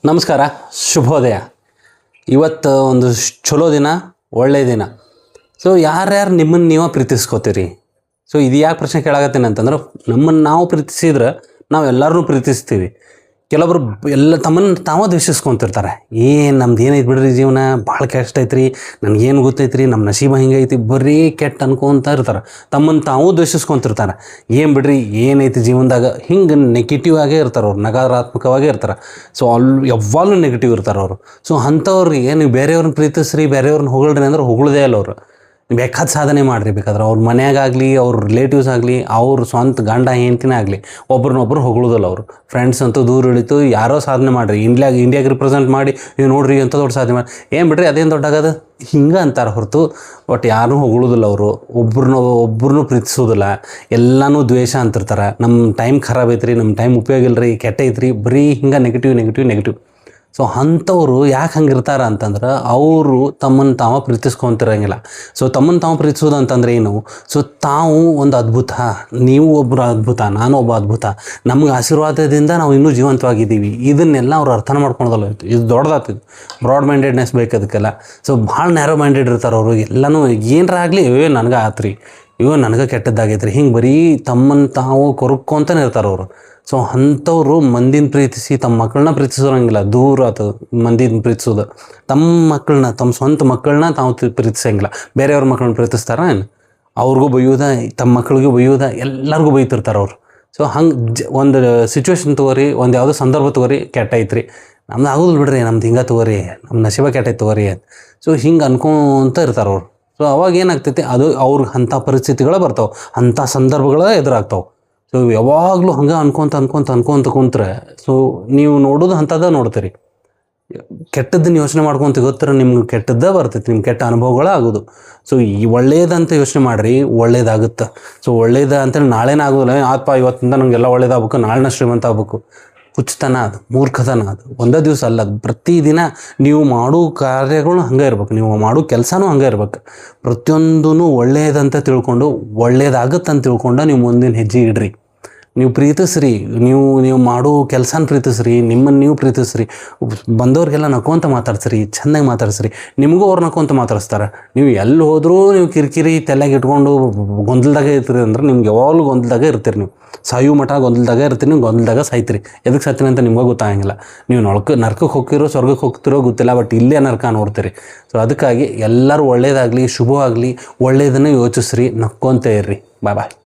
ನಮಸ್ಕಾರ, ಶುಭೋದಯ. ಇವತ್ತು ಒಂದು ಚಲೋ ದಿನ, ಒಳ್ಳೆಯ ದಿನ. ಸೊ ಯಾರ್ಯಾರು ನಿಮ್ಮನ್ನು ನೀವು ಪ್ರೀತಿಸ್ಕೋತೀರಿ? ಸೊ ಇದು ಯಾಕೆ ಪ್ರಶ್ನೆ ಕೇಳಾಕತ್ತೀನಿ ಅಂತಂದ್ರೆ, ನಮ್ಮನ್ನು ನಾವು ಪ್ರೀತಿಸಿದ್ರೆ ನಾವು ಎಲ್ಲರೂ ಪ್ರೀತಿಸ್ತೀವಿ. ಕೆಲವೊಬ್ರು ತಮ್ಮನ್ನು ತಾವೇ ದ್ವೇಷಿಸ್ಕೊತಿರ್ತಾರೆ. ನಮ್ದು ಏನೈತೆ ಬಿಡ್ರಿ, ಜೀವನ ಭಾಳ ಕಷ್ಟ ಐತ್ರಿ, ನನಗೇನು ಗೊತ್ತೈತ್ರಿ, ನಮ್ಮ ನಸೀಬ ಹಿಂಗೈತಿ, ಬರೀ ಕೆಟ್ಟ ಅನ್ಕೊತ ಇರ್ತಾರೆ. ತಮ್ಮನ್ನು ತಾವೂ ದ್ವೇಷಿಸ್ಕೊತಿರ್ತಾರೆ. ಏನು ಬಿಡ್ರಿ, ಏನೈತಿ ಜೀವನದಾಗ, ಹಿಂಗೆ ನೆಗೆಟಿವ್ ಆಗೇ ಇರ್ತಾರೆ ಅವ್ರು, ನಕಾರಾತ್ಮಕವಾಗೇ ಇರ್ತಾರೆ. ಸೊ ಯಾವಾಗಲೂ ನೆಗೆಟಿವ್ ಇರ್ತಾರೆ ಅವರು. ಸೊ ಅಂಥವ್ರಿಗೆ ನೀವು ಬೇರೆಯವ್ರನ್ನ ಪ್ರೀತಿಸ್ರಿ, ಬೇರೆಯವ್ರನ್ನ ಹೊಗಳ್ರಿ ಅಂದ್ರೆ ಹೊಗಳದೇ ಇಲ್ಲ ಅವರು. ಬೇಕಾದ ಸಾಧನೆ ಮಾಡಿರಿ, ಬೇಕಾದ್ರೆ ಅವ್ರ ಮನೆಯಾಗಲಿ, ಅವ್ರ ರಿಲೇಟಿವ್ಸ್ ಆಗಲಿ, ಅವ್ರ ಸ್ವಂತ ಗಂಡ ಹೆಂಡ್ತಿನೇ ಆಗಲಿ, ಒಬ್ರನ್ನೊಬ್ರು ಹೊಗಳೋದಿಲ್ಲ ಅವರು. ಫ್ರೆಂಡ್ಸ್ ಅಂತೂ ದೂರ ಇಳಿತು, ಯಾರೋ ಸಾಧನೆ ಮಾಡಿರಿ, ಇಂಡಿಯಾಗೆ ರಿಪ್ರೆಸೆಂಟ್ ಮಾಡಿ, ನೀವು ನೋಡ್ರಿ ಅಂತ ದೊಡ್ಡ ಸಾಧನೆ ಮಾಡಿ, ಏನು ಬಿಡ್ರಿ ಅದೇನು ದೊಡ್ಡಾಗದ, ಹಿಂಗೆ ಅಂತಾರೆ ಹೊರತು ಬಟ್ ಯಾರೂ ಹೊಗಳೋದಿಲ್ಲ ಅವರು. ಒಬ್ರನ್ನೂ ಪ್ರೀತಿಸೋದಿಲ್ಲ, ಎಲ್ಲನೂ ದ್ವೇಷ ಅಂತಿರ್ತಾರೆ. ನಮ್ಮ ಟೈಮ್ ಖರಾಬ್ ಐತ್ರಿ, ನಮ್ಮ ಟೈಮ್ ಉಪಯೋಗ ಇಲ್ಲರಿ, ಕೆಟ್ಟ ಐತ್ರಿ, ಬರೀ ಹಿಂಗೆ ನೆಗೆಟಿವ್. ಸೊ ಅಂಥವ್ರು ಯಾಕೆ ಹಂಗಿರ್ತಾರೆ ಅಂತಂದ್ರೆ, ಅವರು ತಮ್ಮನ್ನು ತಾವು ಪ್ರೀತಿಸ್ಕೊತಿರಂಗಿಲ್ಲ. ಸೊ ತಮ್ಮನ್ನು ತಾವು ಪ್ರೀತಿಸೋದು ಅಂತಂದ್ರೆ ಏನು? ಸೊ ತಾವು ಒಂದು ಅದ್ಭುತ, ನೀವು ಒಬ್ಬರು ಅದ್ಭುತ, ನಾನು ಒಬ್ಬ ಅದ್ಭುತ, ನಮ್ಗೆ ಆಶೀರ್ವಾದದಿಂದ ನಾವು ಇನ್ನೂ ಜೀವಂತವಾಗಿದ್ದೀವಿ, ಇದನ್ನೆಲ್ಲ ಅವ್ರು ಅರ್ಥ ಮಾಡ್ಕೊಳೋದಲ್ಲ. ಇದು ದೊಡ್ಡದಾಗ್ತದೆ, ಬ್ರಾಡ್ ಮೈಂಡೆಡ್ನೆಸ್ ಬೇಕು ಅದಕ್ಕೆಲ್ಲ. ಸೊ ಭಾಳ ನ್ಯಾರೋ ಮೈಂಡೆಡ್ ಇರ್ತಾರೆ ಅವರು. ಎಲ್ಲನೂ ಏನಾರ ಆಗಲಿ, ನನಗೆ ಆತ್ರಿ, ನನಗೆ ಕೆಟ್ಟದ್ದಾಗೈತ್ರಿ, ಹಿಂಗೆ ಬರೀ ತಮ್ಮನ್ನು ತಾವು ಕೊರಕ್ಕೊಂತಾನೆ ಇರ್ತಾರೆ ಅವರು. ಸೊ ಅಂಥವ್ರು ಮಂದಿನ ಪ್ರೀತಿಸಿ ತಮ್ಮ ಮಕ್ಕಳನ್ನ ಪ್ರೀತಿಸೋರಂಗಿಲ್ಲ, ದೂರ ಆತದ ಮಂದಿನ ಪ್ರೀತಿಸೋದು. ತಮ್ಮ ಸ್ವಂತ ಮಕ್ಕಳನ್ನ ತಾವು ಪ್ರೀತಿಸಂಗಿಲ್ಲ, ಬೇರೆಯವ್ರ ಮಕ್ಕಳನ್ನ ಪ್ರೀತಿಸ್ತಾರ ಏನು? ಅವ್ರಿಗೂ ಬೈಯೋದ, ತಮ್ಮ ಮಕ್ಕಳಿಗೂ ಬೈಯೋದ, ಎಲ್ಲರಿಗೂ ಬೈತಿರ್ತಾರೆ ಅವರು. ಸೊ ಹಂಗೆ ಒಂದು ಸಿಚುವೇಶನ್ ತೊಗೋರಿ, ಒಂದು ಯಾವುದೋ ಸಂದರ್ಭ ತೊಗೋರಿ, ಕೆಟ್ಟ ಐತ್ರಿ, ನಮ್ದು ಆಗೋದಿಲ್ಲ ಬಿಡ್ರಿ, ನಮ್ದು ಹಿಂಗೆ ತೊಗೋರಿ, ನಮ್ಮ ನಶೀಬ ಕೆಟ್ಟೈತೆ ತೊಗೋರಿ ಅಂತ. ಸೊ ಹಿಂಗೆ ಅನ್ಕೊತ ಇರ್ತಾರೆ ಅವ್ರು. ಸೊ ಅವಾಗ ಏನಾಗ್ತೈತಿ, ಅದು ಅವ್ರಿಗೆ ಅಂಥ ಪರಿಸ್ಥಿತಿಗಳು ಬರ್ತಾವೆ, ಅಂಥ ಸಂದರ್ಭಗಳು ಎದುರಾಗ್ತಾವೆ. ಸೊ ಯಾವಾಗಲೂ ಹಂಗೆ ಅನ್ಕೊಂತ ಕುಂತ್ರೆ, ಸೊ ನೀವು ನೋಡೋದು ಅಂಥದ್ದೇ ನೋಡ್ತೀರಿ. ಕೆಟ್ಟದ್ದನ್ನು ಯೋಚನೆ ಮಾಡ್ಕೊತ ಗೊತ್ತರ, ನಿಮ್ಗೆ ಕೆಟ್ಟದ್ದೇ ಬರ್ತೈತಿ, ನಿಮ್ಗೆ ಕೆಟ್ಟ ಅನುಭವಗಳೇ ಆಗೋದು. ಸೊ ಈ ಒಳ್ಳೇದಂತ ಯೋಚನೆ ಮಾಡಿರಿ, ಒಳ್ಳೇದಾಗುತ್ತೆ. ಸೊ ಒಳ್ಳೇದು ಅಂತೇಳಿ ನಾಳೆನೇ ಆಗೋದಿಲ್ಲ, ಆತ್ಪ ಇವತ್ತಿಂದ ನಮಗೆಲ್ಲ ಒಳ್ಳೇದಾಗಬೇಕು, ನಾಳೆನ ಶ್ರೀಮಂತ ಆಗ್ಬೇಕು. ಹುಚ್ಚತನ ಅದು, ಮೂರ್ಖತನ ಅದು. ಒಂದೇ ದಿವಸ ಅಲ್ಲ ಅದು, ಪ್ರತಿದಿನ ನೀವು ಮಾಡೋ ಕಾರ್ಯಗಳು ಹಂಗೆ ಇರ್ಬೇಕು, ನೀವು ಮಾಡೋ ಕೆಲಸನೂ ಹಂಗೆ ಇರ್ಬೇಕು. ಪ್ರತಿಯೊಂದೂ ಒಳ್ಳೆಯದಂತ ತಿಳ್ಕೊಂಡು, ಒಳ್ಳೇದಾಗತ್ತಂತ ತಿಳ್ಕೊಂಡು ನೀವು ಮುಂದಿನ ಹೆಜ್ಜೆ ಇಡ್ರಿ. ನೀವು ಪ್ರೀತಿಸ್ರಿ, ನೀವು ಮಾಡೋ ಕೆಲಸನ ಪ್ರೀತಿಸ್ರಿ, ನಿಮ್ಮನ್ನು ನೀವು ಪ್ರೀತಿಸ್ರಿ. ಬಂದವ್ರಿಗೆಲ್ಲ ನಕ್ಕೊಂತ ಮಾತಾಡ್ಸ್ರಿ, ಚೆಂದಾಗಿ ಮಾತಾಡ್ಸ್ರಿ. ನಿಮಗೂ ಅವ್ರು ನಕ್ಕೊಂತ ಮಾತಾಡಿಸ್ತಾರೆ. ನೀವು ಎಲ್ಲಿ ಹೋದರೂ ನೀವು ಕಿರಿಕಿರಿ ತಲೆಗೆ ಇಟ್ಕೊಂಡು ಗೊಂದಲದಾಗೆ ಇರ್ತೀರಿ ಅಂದ್ರೆ, ನಿಮ್ಗೆ ಯಾವಾಗಲೂ ಗೊಂದಲದಾಗೆ ಇರ್ತೀರಿ. ನೀವು ಸಾಯೋ ಮಠ ಗೊಂದಲದಾಗೆ ಇರ್ತೀರಿ, ನೀವು ಗೊಂದಲದಾಗ ಸಾಯ್ತೀರಿ. ಎದಕ್ಕೆ ಸಾಯ್ತೀನಿ ಅಂತ ನಿಮ್ಗೆ ಗೊತ್ತಾಗಂಗಿಲ್ಲ. ನೀವು ನರ್ಕಕ್ಕೆ ಹೋಗ್ತಿರೋ ಸ್ವರ್ಗಕ್ಕೆ ಹೋಗ್ತಿರೋ ಗೊತ್ತಿಲ್ಲ, ಬಟ್ ಇಲ್ಲೇ ನರ್ಕ ನೋಡ್ತೀರಿ. ಸೊ ಅದಕ್ಕಾಗಿ ಎಲ್ಲರೂ ಒಳ್ಳೇದಾಗಲಿ, ಶುಭವಾಗಲಿ, ಒಳ್ಳೆಯದನ್ನು ಯೋಚಿಸ್ರಿ, ನಕ್ಕೊಂತ ಇರ್ರಿ. ಬಾಯ್.